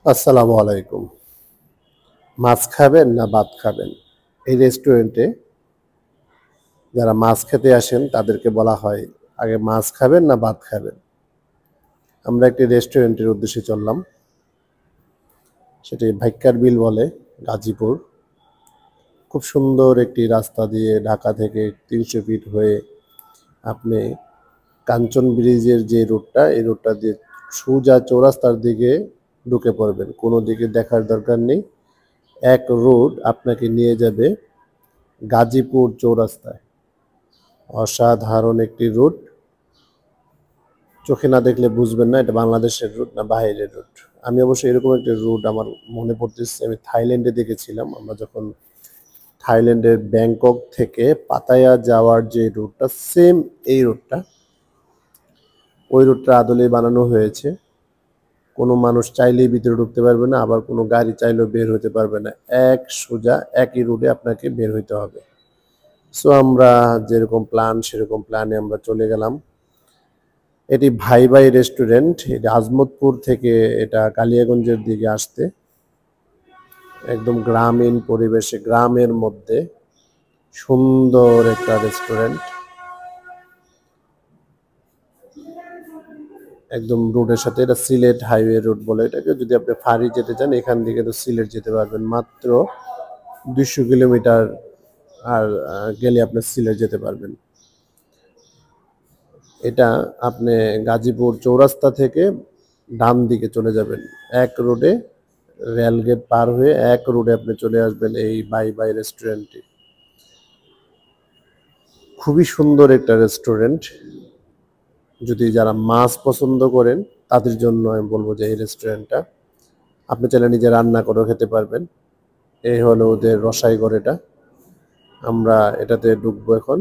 আসসালামু আলাইকুম। মাছ খাবেন না ভাত খাবেন? এই রেস্টুরেন্টে যারা মাছ খেতে আসেন তাদেরকে বলা হয়, আগে মাছ খাবেন না ভাত খাবেন? আমরা একটি রেস্টুরেন্টের উদ্দেশ্যে চললাম। সেটি ভাইক্কার বিল বলে, গাজীপুর। খুব সুন্দর একটি রাস্তা দিয়ে ঢাকা থেকে ৩০০ ফিট হয়ে আপনি কাঞ্চন ব্রিজের যে রুটটা, এই রুটটা দিয়ে সোজা চৌরাস্তার দিকে ঢুকে পড়বেন। কোনো দিকে দেখার দরকার নেই। এক রুট আপনাকে নিয়ে যাবে গাজীপুর চৌরাস্তায়। অসাধারণ একটি রুট। চোখে না দেখলে বুঝবেন না এটা বাংলাদেশের রুট না বাহিরের রুট। আমি অবশ্য এরকম একটা রুট আমার মনে পড়তেছে, আমি থাইল্যান্ডে দেখেছিলাম। আমরা যখন থাইল্যান্ডের ব্যাংকক থেকে পাতায়া যাওয়ার যে রুটটা, সেম এই রুটটা, ওই রুটটা আদলে বানানো হয়েছে। কোনো মানুষ চাইলেই ভিতরে ঢুকতে পারবে না, আবার কোনো গাড়ি চাইলেও বের হতে পারবে না। এক সোজা একই রুটে আপনাকে বের হইতে হবে। সো আমরা যেরকম প্ল্যান সেরকম প্ল্যানে আমরা চলে গেলাম। এটি ভাই ভাই রেস্টুরেন্ট। এটা আজমতপুর থেকে এটা কালিয়াগঞ্জের দিকে আসতে একদম গ্রামীণ পরিবেশে, গ্রামের মধ্যে সুন্দর একটা রেস্টুরেন্ট। একদম রোডের সাথে, এটা সিলেট হাইওয়ে রোড বলে এটাকে। যদি আপনি ফাঁড়ি যেতে চান এখান থেকে তো সিলেট যেতে পারবেন মাত্র 200 কিলোমিটার। আর গেলে আপনি সিলেট যেতে পারবেন। এটা আপনি গাজীপুর চৌরাস্তা থেকে ডান দিকে চলে যাবেন এক রোডে, রেলগেট পার হয়ে এক রোডে আপনি চলে আসবেন এই বাই বাই রেস্টুরেন্টে। খুবই সুন্দর একটা রেস্টুরেন্ট। যদি যারা মাছ পছন্দ করেন তাদের জন্য আমি বলবো যে এই রেস্টুরেন্টটা। আপনি চাইলে নিজে রান্না করেও খেতে পারবেন। এই হলো ওদের রসাইঘর। এটা আমরা এটাতে ঢুকবো এখন।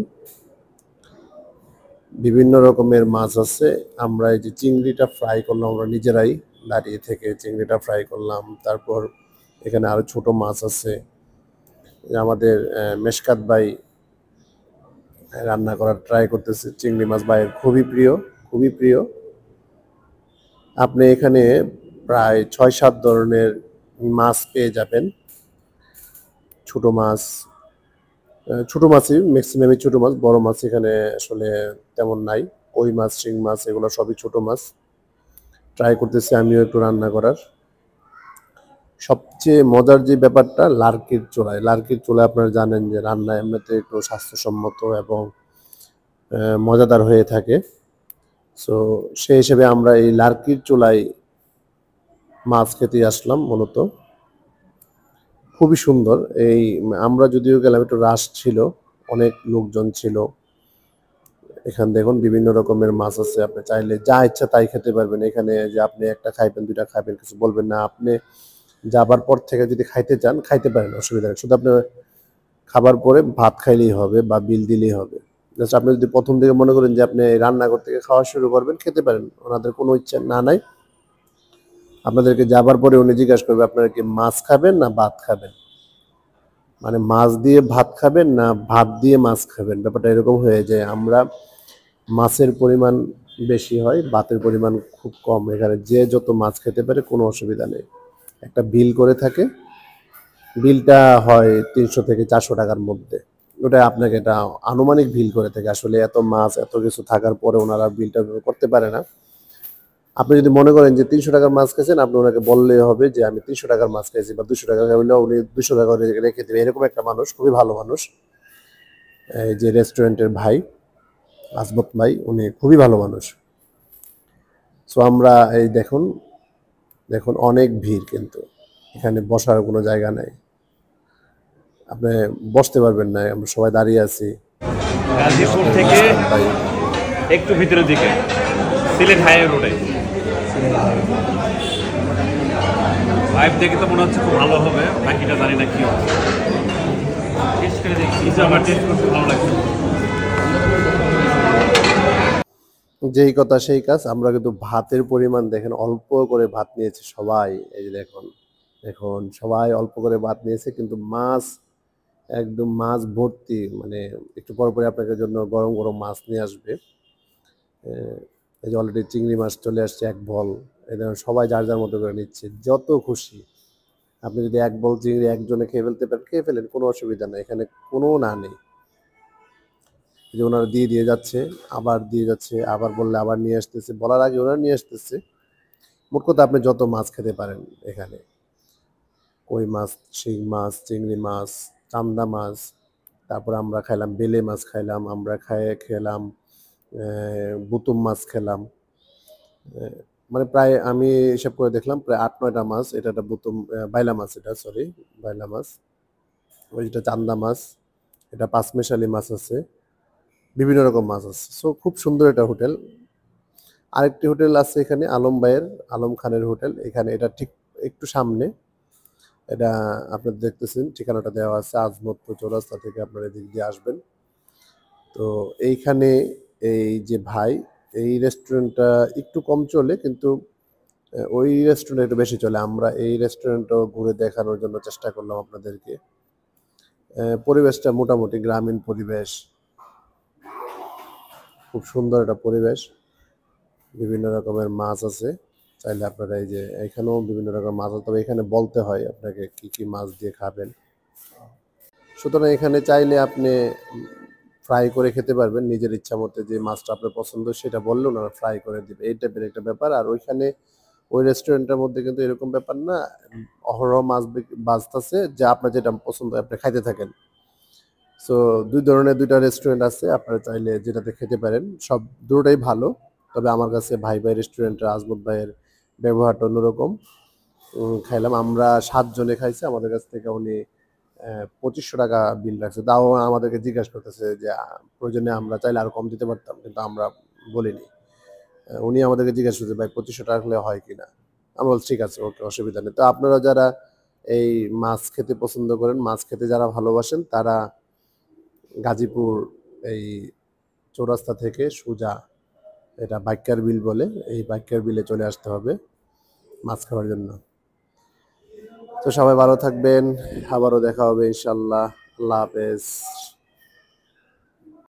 বিভিন্ন রকমের মাছ আছে। আমরা এই যে চিংড়িটা ফ্রাই করলাম, আমরা নিজেরাই দাঁড়িয়ে থেকে চিংড়িটা ফ্রাই করলাম। তারপর এখানে আরো ছোট মাছ আছে। আমাদের মেশকাত ভাই রান্না করার ট্রাই করতেছে। চিংড়ি মাছ ভাইয়ের খুবই প্রিয়, খুবই প্রিয়। আপনি এখানে প্রায় ৬-৭ ধরনের মাছ পেয়ে যাবেন। ছোট মাছ, ছোট মাছই ম্যাক্সিমামই ছোট মাছ, বড় মাছ এখানে আসলে তেমন নাই। কই মাছ, শিং মাছ এগুলো সবই ছোট মাছ। ট্রাই করতেছি আমিও একটু রান্না করার। সবচেয়ে মজার যে ব্যাপারটা, লার্কির চুলায়। লার্কির চুলায় আপনারা জানেন যে রান্না এমনিতে একটু স্বাস্থ্যসম্মত এবং মজাদার হয়ে থাকে। সো সেই হিসেবে আমরা এই লার্কির চুলায় মাছ খেতে আসলাম মূলত। খুবই সুন্দর। এই আমরা যদিও গেলাম একটু রাশ ছিল, অনেক লোকজন ছিল। এখানে দেখুন বিভিন্ন রকমের মাছ আছে। আপনি চাইলে যা ইচ্ছা তাই খেতে পারবেন। এখানে যে আপনি একটা খাইবেন, 2টা খাইবেন, কিছু বলবেন না। আপনি যাবার পর থেকে যদি খাইতে চান খাইতে পারেন, অসুবিধা নেই। শুধু আপনি খাবার পরে ভাত খাইলেই হবে বা বিল দিলেই হবে। জাস্ট আপনি যদি প্রথম থেকে মনে করেন যে আপনি রান্নাঘর থেকে খাওয়া শুরু করবেন, খেতে পারেন। ওনাদের কোনো ইচ্ছা না নাই। আপনাদেরকে যাবার পরে উনি জিজ্ঞাসা করবে আপনারা কি মাছ খাবেন না ভাত খাবেন, মানে মাছ দিয়ে ভাত খাবেন না ভাত দিয়ে মাছ খাবেন। ব্যাপারটা এরকম হয়ে যায়। আমরা মাছের পরিমাণ বেশি হয়, ভাতের পরিমাণ খুব কম। এখানে যে যত মাছ খেতে পারে কোনো অসুবিধা নেই। একটা বিল করে থাকে, বিলটা হয় ৩০০ থেকে ৪০০ টাকার মধ্যে। ওটা আপনাকে এটা আনুমানিক বিল করে থাকে। আসলে এত মাছ এত কিছু থাকার পরে ওনারা বিলটা করতে পারে না। আপনি যদি মনে করেন যে ৩০০ টাকার মাছ খেয়েছেন, আপনি ওনাকে বললেই হবে যে আমি ৩০০ টাকার মাছ খেয়েছি বা ২০০ টাকা হইলেও উনি ২০০ টাকা রেখে দেবে। এরকম একটা মানুষ, খুবই ভালো মানুষ। এই যে রেস্টুরেন্টের ভাই আজমত ভাই, উনি খুবই ভালো মানুষ। সো আমরা এই দেখুন, দেখুন অনেক ভিড়, কিন্তু এখানে বসার কোনো জায়গা নাই। আপনি বসতে পারবেন না, আমরা সবাই দাঁড়িয়ে আছি। গাজীপুর আমাদের থেকে মেসকাত ভাই। একটু ভিতরের দিকে সিলেট হাইওয়ে রোডে লাইভ দেখে তো মনে হচ্ছে খুব ভালো হবে, বাকিটা জানি না কি হবে। টেস্ট করে দেখি, কিন্তু আমার টেস্ট করতে ভালো লাগছে। যেই কথা সেই কাজ। আমরা কিন্তু ভাতের পরিমাণ দেখেন, অল্প করে ভাত নিয়েছে সবাই। এই যে দেখুন, দেখুন সবাই অল্প করে ভাত নিয়েছে, কিন্তু মাছ একদম মাছ ভর্তি। মানে একটু পর পরে আপনাদের জন্য গরম গরম মাছ নিয়ে আসবে। এই যে অলরেডি চিংড়ি মাছ চলে আসছে এক ভল। এই দেখুন সবাই যার যার মতো করে নিচ্ছে, যত খুশি। আপনি যদি এক বল চিংড়ি একজনে খেয়ে ফেলতে পারেন, খেয়ে ফেলেন, কোনো অসুবিধা নেই, এখানে কোনো না নেই। এই যে ওনারা দিয়ে দিয়ে যাচ্ছে, আবার দিয়ে যাচ্ছে, আবার বললে আবার নিয়ে আসতেছে, বলার আগে ওনারা নিয়ে আসতেছে। মোট কথা আপনি যত মাছ খেতে পারেন এখানে, কই মাছ, শিং মাছ, চিংড়ি মাছ, চান্দা মাছ, তারপরে আমরা খাইলাম বেলে মাছ, খাইলাম আমরা, খেলাম বুতুম মাছ খেলাম। মানে প্রায় আমি হিসাব করে দেখলাম প্রায় ৮-৯টা মাছ। এটা একটা বুতুম বাইলা মাছ, এটা সরি বাইলা মাছ। ওইটা চান্দা মাছ, এটা পাঁচমিশালি মাছ আছে, বিভিন্ন রকম মাছ আছে। সো খুব সুন্দর একটা হোটেল। আরেকটি হোটেল আছে এখানে আলম ভাইয়ের, আলম খানের হোটেল, এখানে এটা ঠিক একটু সামনে। এটা আপনারা দেখতেছেন ঠিকানাটা দেওয়া আছে, আজমতপুর চৌরাস্তা থেকে আপনারা এদিক দিয়ে আসবেন। তো এইখানে এই যে ভাই, এই রেস্টুরেন্টটা একটু কম চলে, কিন্তু ওই রেস্টুরেন্ট একটু বেশি চলে। আমরা এই রেস্টুরেন্টও ঘুরে দেখানোর জন্য চেষ্টা করলাম আপনাদেরকে। পরিবেশটা মোটামুটি গ্রামীণ পরিবেশ, খুব সুন্দর একটা পরিবেশ। বিভিন্ন রকমের মাছ আছে, চাইলে আপনারা এই যে এখানেও বিভিন্ন রকমের মাছ আছে, তবে এখানে বলতে হয় আপনাকে কি কি মাছ দিয়ে খাবেন। সুতরাং এখানে চাইলে আপনি ফ্রাই করে খেতে পারবেন নিজের ইচ্ছা মতো, যে মাছটা আপনার পছন্দ সেটা বললে ওনারা ফ্রাই করে দিবে, এই টাইপের একটা ব্যাপার। আর ওইখানে ওই রেস্টুরেন্টের মধ্যে কিন্তু এরকম ব্যাপার না, অহরহ মাছ বাজতেছে, যা আপনার যেটা পছন্দ হয় আপনি খাইতে থাকেন। সো দুই ধরনের দুইটা রেস্টুরেন্ট আছে, আপনারা চাইলে যেটাতে খেতে পারেন, সব দুটোটাই ভালো। তবে আমার কাছে ভাই ভাই রেস্টুরেন্টের আজমত ভাইয়ের ব্যবহারটা অন্যরকম। খাইলাম আমরা 7 জনে খাইছি, আমাদের কাছ থেকে উনি 2500 টাকা বিল রাখছে। তাও আমাদেরকে জিজ্ঞাসা করতেছে যে প্রয়োজনে আমরা চাইলে আরো কম দিতে পারতাম, কিন্তু আমরা বলিনি। উনি আমাদেরকে জিজ্ঞাসা করছে ভাই 2500 টাকা হলে হয় কিনা। আমরা বলছি ঠিক আছে, ওকে, অসুবিধা নেই। তো আপনারা যারা এই মাছ খেতে পছন্দ করেন, মাছ খেতে যারা ভালোবাসেন, তারা গাজীপুর এই চৌরাস্তা থেকে সোজা, এটা বাক্যার বিল বলে, এই বাক্যার বিলে চলে আসতে হবে মাছ খাওয়ার জন্য। তো সবাই ভালো থাকবেন, আবারও দেখা হবে ইনশাল্লাহ। আল্লাহ হাফেজ।